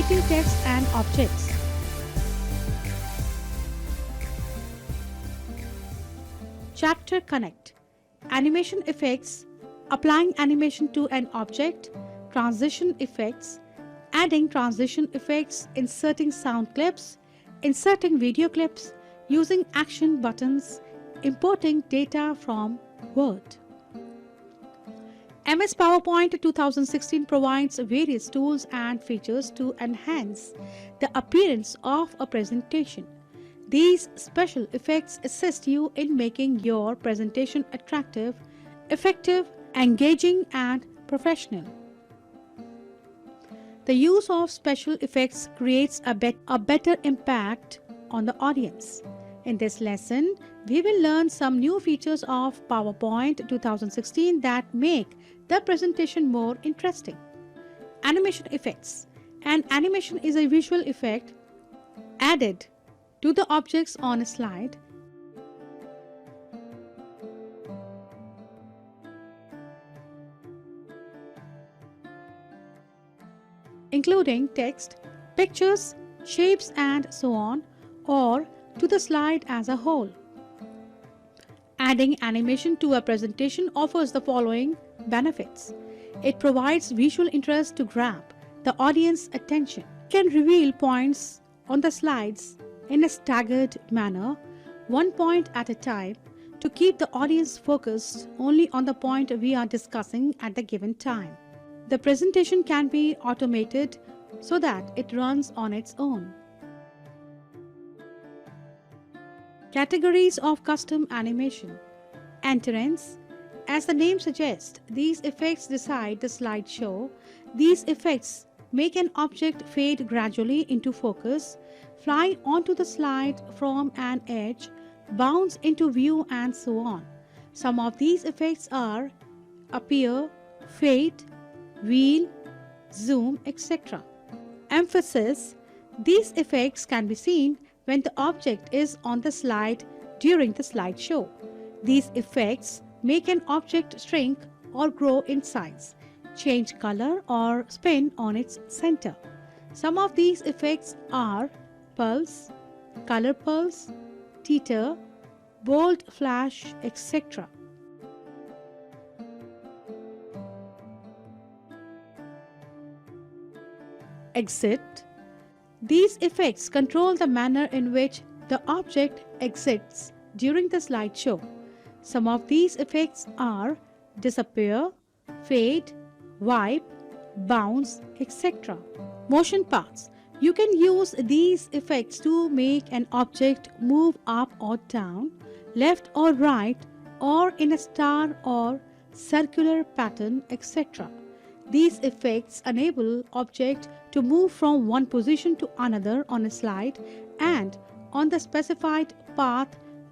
Connecting text and objects. Chapter Connect. Animation effects. Applying animation to an object. Transition effects. Adding transition effects. Inserting sound clips. Inserting video clips. Using action buttons. Importing data from Word. MS PowerPoint 2016 provides various tools and features to enhance the appearance of a presentation. These special effects assist you in making your presentation attractive, effective, engaging, and professional. The use of special effects creates a better impact on the audience. In this lesson, we will learn some new features of PowerPoint 2016 that make the presentation more interesting. Animation effects. An animation is a visual effect added to the objects on a slide. Including text, pictures, shapes, and so on, or to the slide as a whole. Adding animation to a presentation offers the following benefits. It provides visual interest to grab the audience's attention. It can reveal points on the slides in a staggered manner, one point at a time, to keep the audience focused only on the point we are discussing at the given time. The presentation can be automated so that it runs on its own. Categories of custom animation. Entrance. As the name suggests, these effects decide the slideshow. These effects make an object fade gradually into focus, fly onto the slide from an edge, bounce into view, and so on. Some of these effects are appear, fade, wheel, zoom, etc. Emphasis. These effects can be seen when the object is on the slide during the slideshow. These effects make an object shrink or grow in size, change color, or spin on its center. Some of these effects are pulse, color pulse, teeter, bold flash, etc. Exit. These effects control the manner in which the object exits during the slideshow. Some of these effects are disappear, fade, wipe, bounce, etc. Motion paths. You can use these effects to make an object move up or down, left or right, or in a star or circular pattern, etc. These effects enable object to move from one position to another on a slide and on the specified path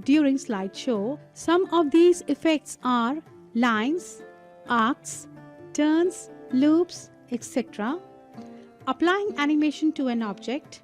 during slideshow. Some of these effects are lines, arcs, turns, loops, etc. Applying animation to an object.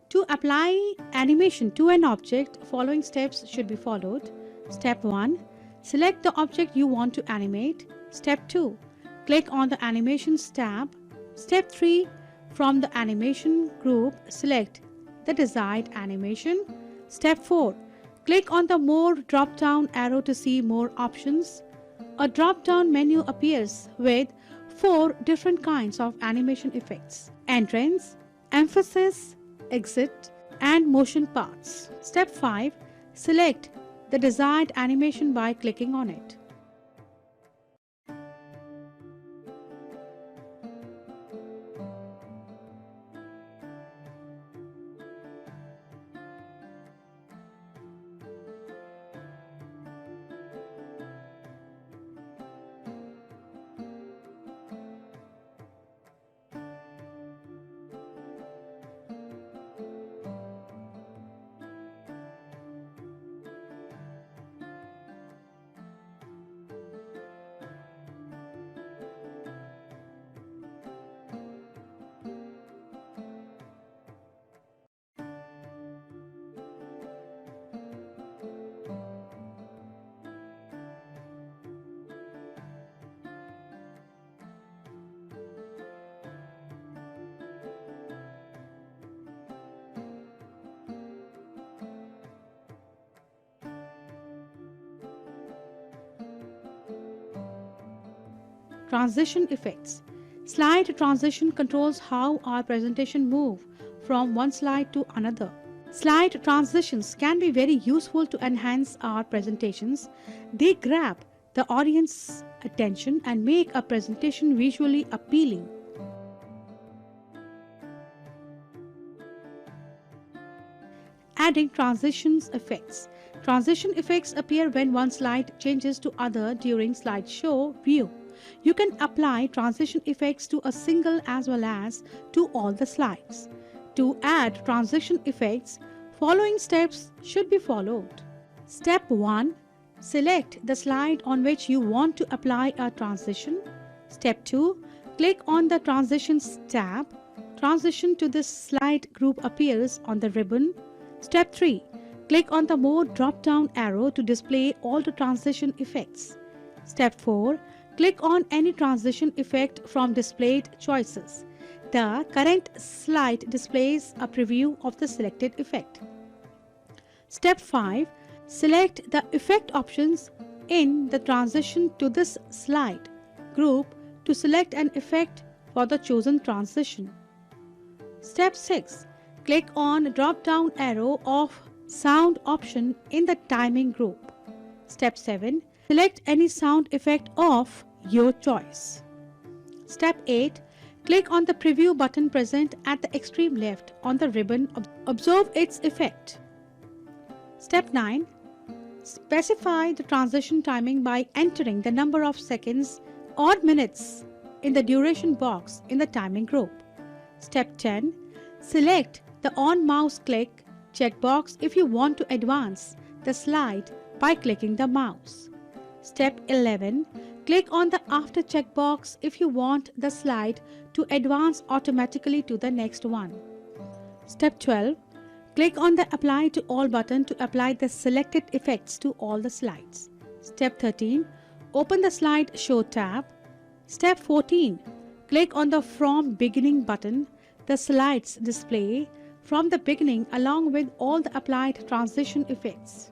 To apply animation to an object, following steps should be followed. Step 1. Select the object you want to animate. Step 2. Click on the Animations tab. Step 3. From the Animation group, select the desired animation. Step 4. Click on the More drop-down arrow to see more options. A drop-down menu appears with 4 different kinds of animation effects: entrance, emphasis, exit, and motion paths. Step 5. Select the desired animation by clicking on it. Transition effects. Slide transition controls how our presentation move from one slide to another. Slide transitions can be very useful to enhance our presentations. They grab the audience's attention and make a presentation visually appealing. Adding transitions effects. Transition effects appear when one slide changes to other during slideshow view. You can apply transition effects to a single as well as to all the slides. To add transition effects, following steps should be followed. Step 1. Select the slide on which you want to apply a transition. Step 2. Click on the Transitions tab. Transition to this slide group appears on the ribbon. Step 3. Click on the More drop-down arrow to display all the transition effects. Step 4. Click on any transition effect from displayed choices. The current slide displays a preview of the selected effect. Step 5. Select the effect options in the Transition to this slide group to select an effect for the chosen transition. Step 6. Click on the drop-down arrow of Sound option in the timing group. Step 7. Select any sound effect of your choice. Step 8. Click on the preview button present at the extreme left on the ribbon. Observe its effect. Step 9. Specify the transition timing by entering the number of seconds or minutes in the duration box in the timing group. Step 10. Select the on mouse click checkbox if you want to advance the slide by clicking the mouse. Step 11. Click on the After checkbox if you want the slide to advance automatically to the next one. Step 12. Click on the Apply to All button to apply the selected effects to all the slides. Step 13. Open the Slide Show tab. Step 14. Click on the From Beginning button. The slides display from the beginning along with all the applied transition effects.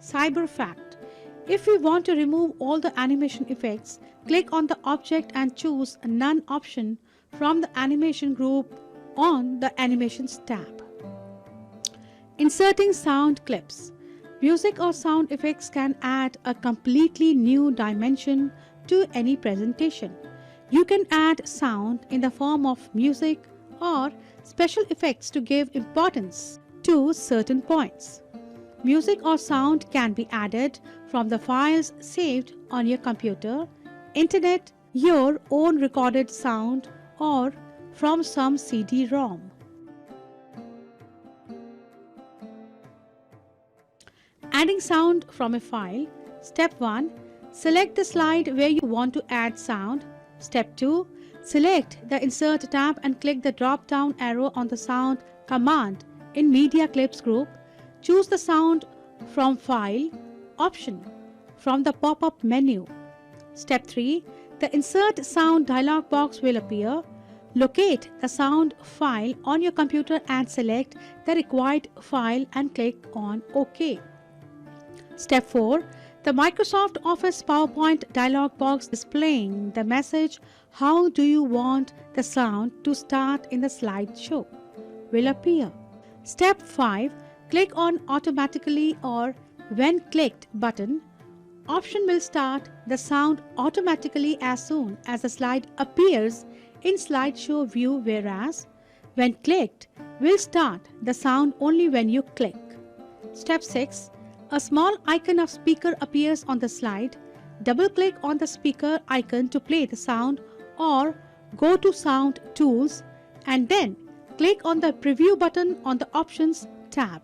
CyberFact. If we want to remove all the animation effects, click on the object and choose None option from the animation group on the Animations tab. Inserting sound clips. Music or sound effects can add a completely new dimension to any presentation. You can add sound in the form of music or special effects to give importance to certain points. Music or sound can be added from the files saved on your computer, internet, your own recorded sound, or from some CD-ROM. Adding sound from a file. Step 1. Select the slide where you want to add sound. Step 2. Select the Insert tab and click the drop-down arrow on the Sound command in Media Clips group. Choose the sound from File option from the pop-up menu. Step 3. The Insert Sound dialog box will appear. Locate the sound file on your computer and select the required file and click on OK. Step 4. The Microsoft Office PowerPoint dialog box displaying the message "How do you want the sound to start in the slideshow?" will appear. Step 5. Click on Automatically or When Clicked button. Option will start the sound automatically as soon as the slide appears in slideshow view, whereas when clicked will start the sound only when you click. Step 6. A small icon of speaker appears on the slide. Double-click on the speaker icon to play the sound or go to Sound Tools and then click on the Preview button on the Options tab.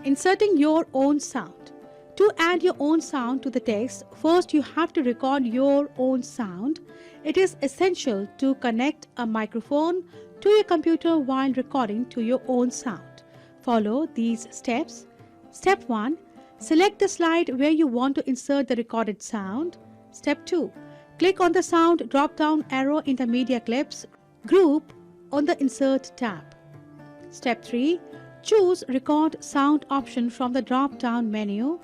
Inserting your own sound. To add your own sound to the text, first you have to record your own sound. It is essential to connect a microphone to your computer while recording to your own sound. Follow these steps. Step 1. Select the slide where you want to insert the recorded sound. Step 2. Click on the sound drop-down arrow in the Media Clips group on the Insert tab. Step 3. Choose Record Sound option from the drop-down menu.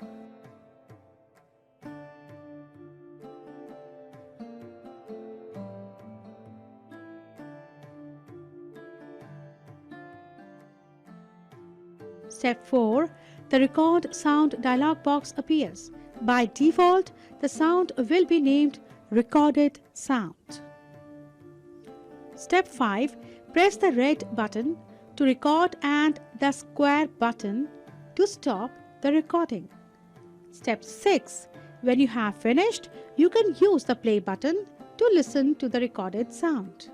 Step 4. The Record Sound dialog box appears. By default, the sound will be named Recorded Sound. Step 5. Press the red button to record and the square button to stop the recording. Step 6. When you have finished, you can use the play button to listen to the recorded sound.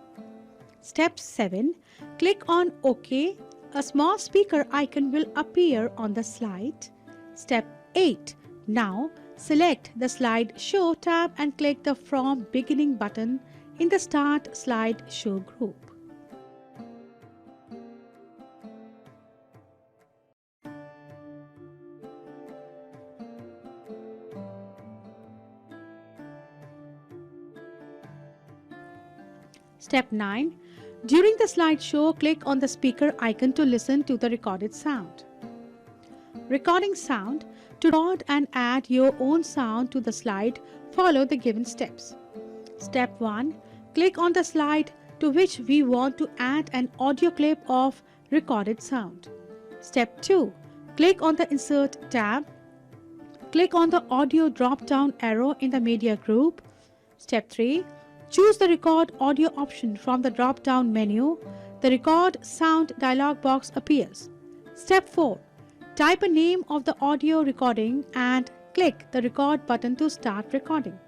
Step 7. Click on OK. A small speaker icon will appear on the slide. Step 8. Now select the Slideshow tab and click the From Beginning button in the Start Slideshow group. Step 9. During the slideshow, click on the speaker icon to listen to the recorded sound. Recording sound. To record and add your own sound to the slide, follow the given steps. Step 1. Click on the slide to which we want to add an audio clip of recorded sound. Step 2. Click on the Insert tab. Click on the audio drop-down arrow in the Media group. Step 3. Choose the record audio option from the drop-down menu. The record sound dialog box appears. Step 4. Type a name of the audio recording and click the record button to start recording.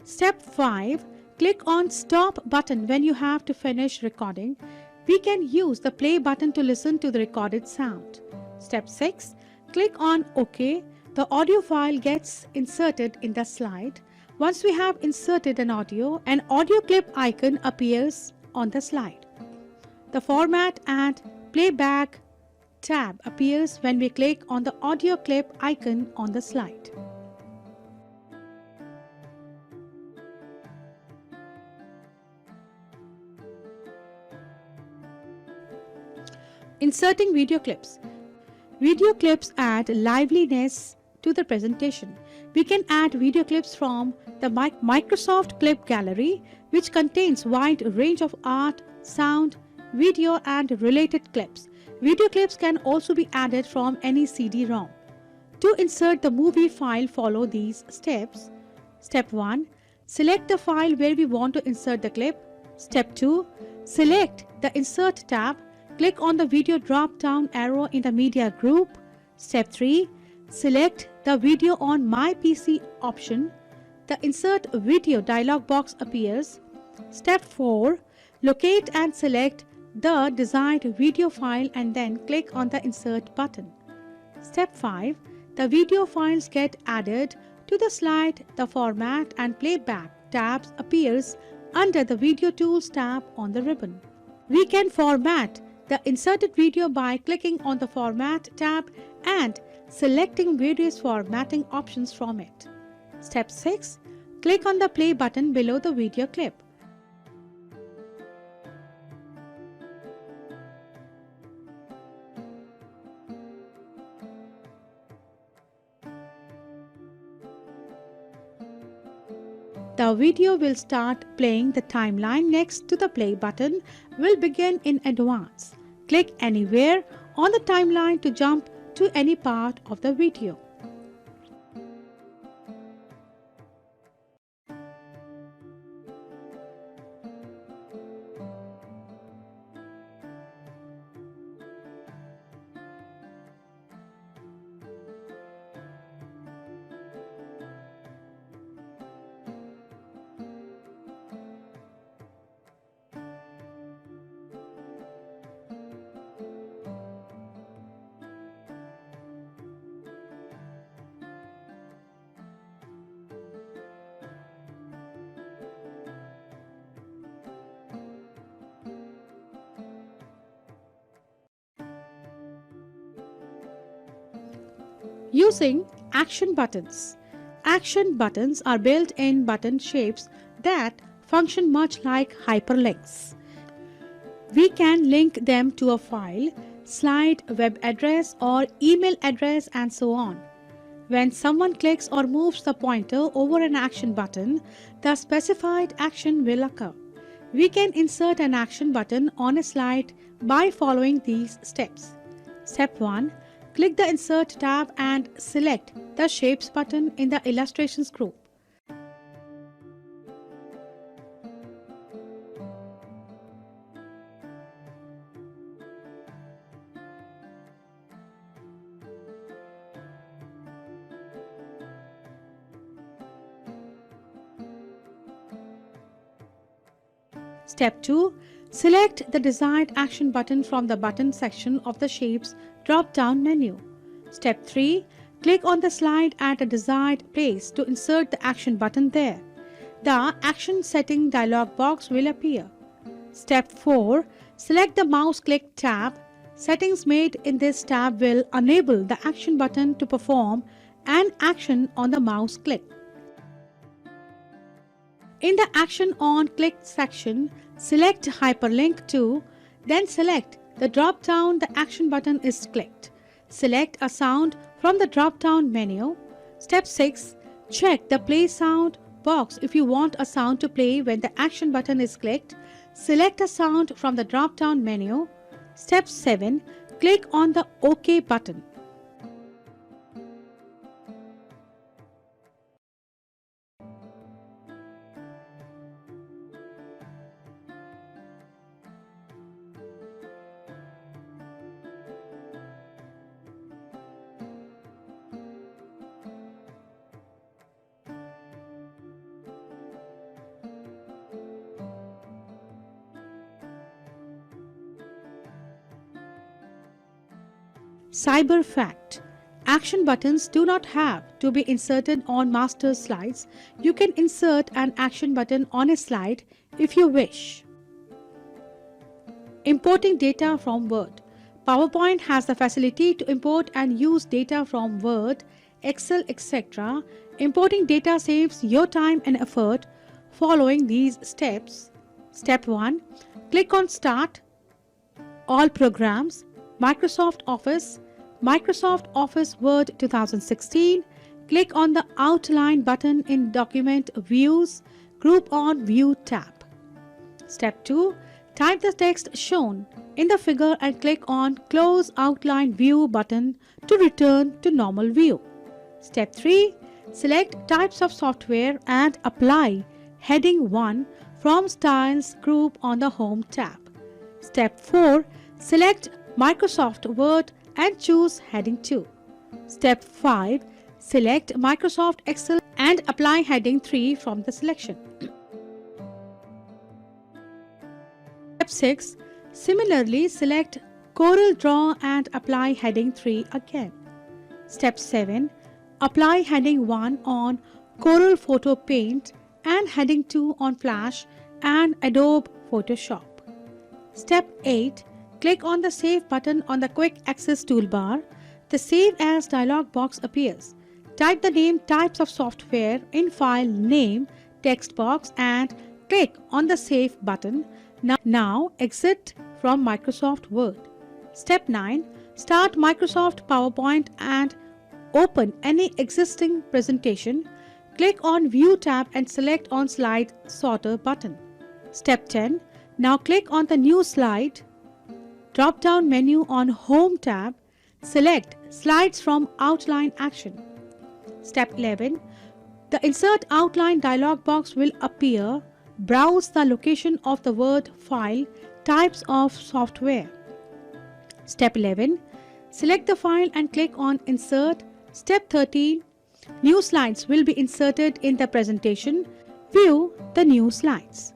Step 5. Click on Stop button when you have to finish recording. We can use the play button to listen to the recorded sound. Step 6. Click on OK. The audio file gets inserted in the slide. Once we have inserted an audio clip icon appears on the slide. The Format and Playback tab appears when we click on the audio clip icon on the slide. Inserting video clips. Video clips add liveliness to the presentation. We can add video clips from the Microsoft Clip Gallery, which contains wide range of art, sound, video and related clips. Video clips can also be added from any CD-ROM. To insert the movie file, follow these steps. Step 1. Select the file where we want to insert the clip. Step 2. Select the Insert tab. Click on the video drop-down arrow in the media group. Step 3. Select the video on My PC option. The Insert Video dialog box appears. Step 4. Locate and select the desired video file and then click on the Insert button. Step 5. The video files get added to the slide. The Format and Playback tabs appears under the Video Tools tab on the ribbon. We can format the inserted video by clicking on the Format tab and selecting various formatting options from it. Step 6. Click on the play button below the video clip. The video will start playing. The timeline next to the play button will begin in advance. Click anywhere on the timeline to jump to any part of the video. Using action buttons. Action buttons are built-in button shapes that function much like hyperlinks. We can link them to a file, slide, web address or email address and so on. When someone clicks or moves the pointer over an action button, the specified action will occur. We can insert an action button on a slide by following these steps. Step 1. Click the Insert tab and select the Shapes button in the Illustrations group. Step 2. Select the desired action button from the button section of the Shapes drop-down menu. Step 3. Click on the slide at a desired place to insert the action button there. The Action Setting dialog box will appear. Step 4. Select the Mouse Click tab. Settings made in this tab will enable the action button to perform an action on the mouse click. In the Action on Click section, select Hyperlink to, then select the drop-down the action button is clicked. Select a sound from the drop-down menu. Step 6. Check the Play Sound box if you want a sound to play when the action button is clicked. Select a sound from the drop-down menu. Step 7. Click on the OK button. Cyber fact. Action buttons do not have to be inserted on master slides. You can insert an action button on a slide if you wish. Importing data from Word. PowerPoint has the facility to import and use data from Word, Excel, etc. Importing data saves your time and effort following these steps. Step 1. Click on Start, All Programs, Microsoft Office, Microsoft Office Word 2016. Click on the Outline button in Document Views, Group on View tab. Step 2. Type the text shown in the figure and click on Close Outline View button to return to normal view. Step 3. Select Types of Software and apply Heading 1 from Styles group on the Home tab. Step 4. Select Microsoft Word and choose Heading 2. Step 5. Select Microsoft Excel and apply Heading 3 from the selection. Step 6. Similarly, select Corel Draw and apply Heading 3 again. Step 7. Apply Heading 1 on Corel Photo Paint and Heading 2 on Flash and Adobe Photoshop. Step 8. Click on the Save button on the Quick Access toolbar. The Save As dialog box appears. Type the name Types of Software in File Name text box and click on the Save button. Now exit from Microsoft Word. Step 9. Start Microsoft PowerPoint and open any existing presentation. Click on View tab and select on Slide Sorter button. Step 10. Now click on the New Slide drop-down menu on Home tab. Select Slides from Outline Action. Step 11. The Insert Outline dialog box will appear. Browse the location of the Word file, Types of Software. Step 11. Select the file and click on Insert. Step 13. New slides will be inserted in the presentation. View the new slides.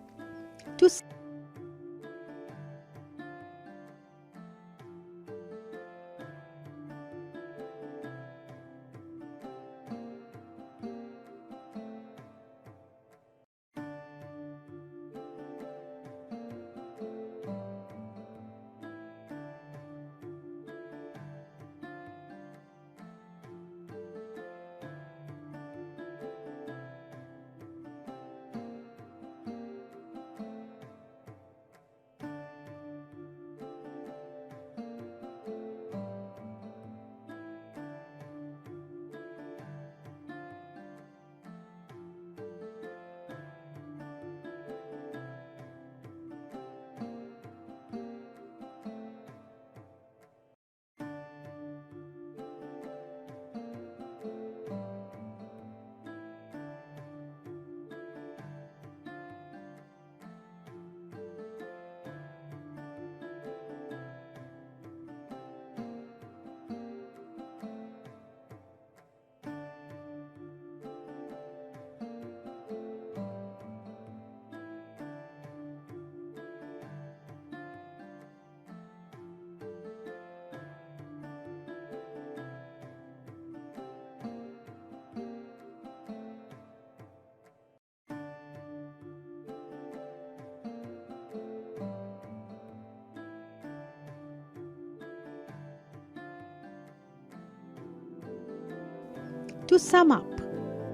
To sum up,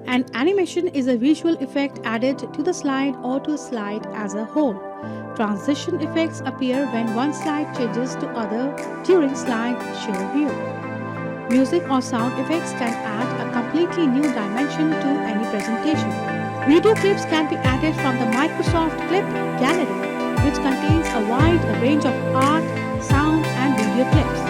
an animation is a visual effect added to the slide or to a slide as a whole. Transition effects appear when one slide changes to other during slideshow view. Music or sound effects can add a completely new dimension to any presentation. Video clips can be added from the Microsoft Clip Gallery, which contains a wide range of art, sound, and video clips.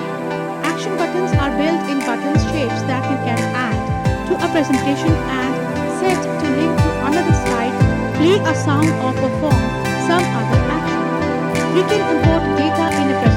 Action buttons are built-in button shapes that you can add to a presentation and set to link to another slide, play a sound or perform some other action. We can import data in a presentation